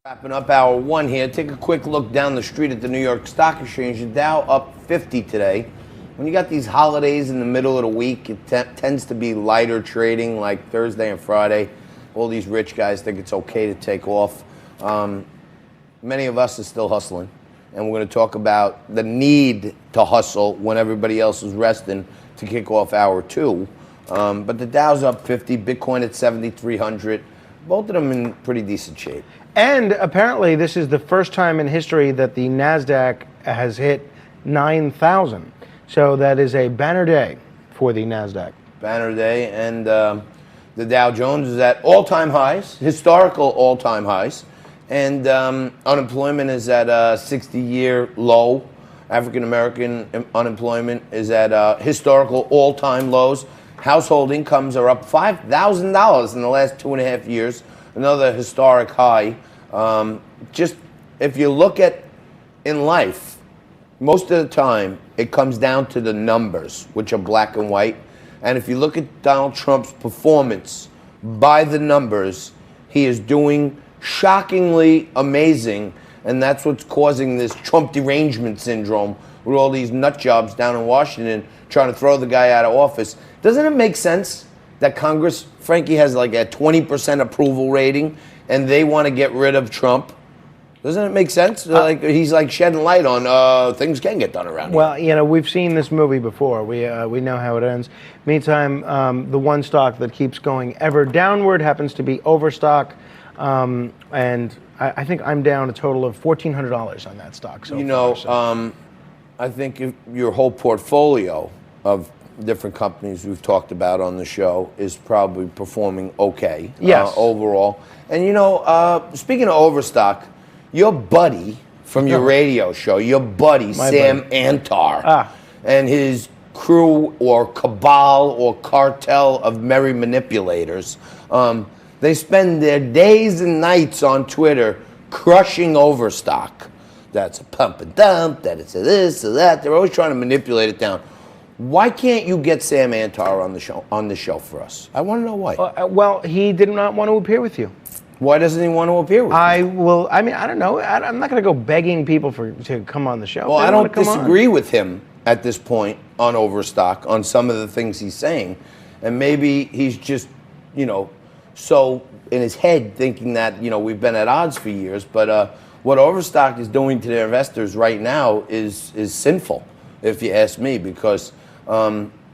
Wrapping up hour one here. Take a quick look down the street at the New York Stock Exchange. The Dow up 50 today. When you got these holidays in the middle of the week, it tends to be lighter trading like Thursday and Friday. All these rich guys think it's okay to take off. Many of us are still hustling, and we're going to talk about the need to hustle when everybody else is resting to kick off hour two. But the Dow's up 50, Bitcoin at 7,300. Both of them in pretty decent shape. And apparently this is the first time in history that the NASDAQ has hit 9,000. So that is a banner day for the NASDAQ. Banner day, and the Dow Jones is at all-time highs, historical all-time highs. And unemployment is at a 60-year low. African-American unemployment is at historical all-time lows. Household incomes are up $5,000 in the last 2.5 years, another historic high. Just if you look at in life, most of the time it comes down to the numbers, which are black and white. And if you look at Donald Trump's performance by the numbers, he is doing shockingly amazing, and that's what's causing this Trump derangement syndrome with all these nut jobs down in Washington trying to throw the guy out of office. Doesn't it make sense that Congress, Frankie, has like a 20% approval rating and they want to get rid of Trump? Doesn't it make sense? Like he's like shedding light on things can get done around here. Well, you know, we've seen this movie before. We know how it ends. Meantime, the one stock that keeps going ever downward happens to be Overstock, and I think I'm down a total of $1,400 on that stock. So you know, I think if your whole portfolio of different companies we've talked about on the show is probably performing okay. Yes. Overall. And you know, speaking of Overstock, your buddy from your radio show, your buddy Sam Antar, and his crew or cabal or cartel of merry manipulators, they spend their days and nights on Twitter crushing Overstock. That's a pump and dump, that it's a this or that. They're always trying to manipulate it down. Why can't you get Sam Antar on the show for us? I want to know why. Well, he did not want to appear with you. Why doesn't he want to appear with you? I mean, I don't know. I'm not going to go begging people to come on the show. Well, I don't disagree with him at this point on Overstock, on some of the things he's saying. And maybe he's just, you know, so in his head thinking that, you know, we've been at odds for years. But what Overstock is doing to their investors right now is sinful, if you ask me, because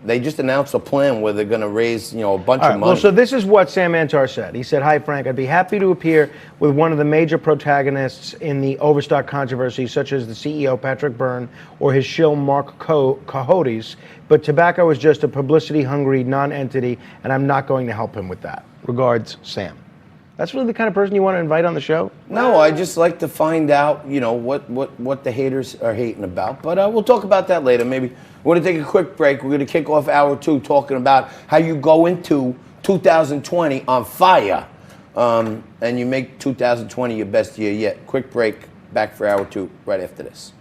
they just announced a plan where they're going to raise, you know, a bunch of money. Well, so this is what Sam Antar said. He said, "Hi, Frank. I'd be happy to appear with one of the major protagonists in the Overstock controversy, such as the CEO, Patrick Byrne, or his shill, Mark Cohodes. But tobacco is just a publicity-hungry non-entity, and I'm not going to help him with that. Regards, Sam." That's really the kind of person you want to invite on the show? No, I just like to find out, you know, what the haters are hating about. But we'll talk about that later. Maybe we're going to take a quick break. We're going to kick off hour two talking about how you go into 2020 on fire, and you make 2020 your best year yet. Quick break. Back for hour two right after this.